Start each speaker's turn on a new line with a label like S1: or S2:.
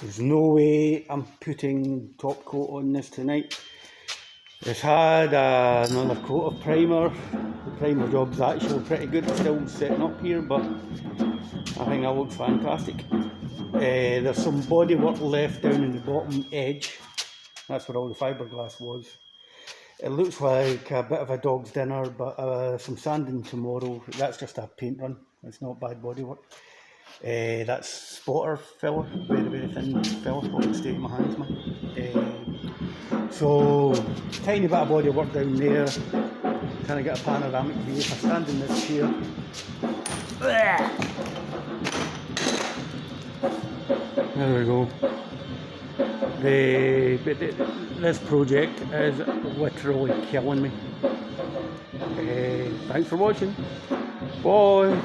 S1: There's no way I'm putting top coat on this tonight. It's had another coat of primer. The primer job's actually pretty good. It's still setting up here, but I think that looks fantastic. There's some bodywork left down in the bottom edge. That's where all the fiberglass was. It looks like a bit of a dog's dinner, but some sanding tomorrow. That's just a paint run. It's not bad bodywork. That's spotter filler, very thin filler, what would stay in my hands, man. So tiny bit of body work down there, trying to get a panoramic view. If I stand in this chair, there we go. This project is literally killing me. Thanks for watching. Bye.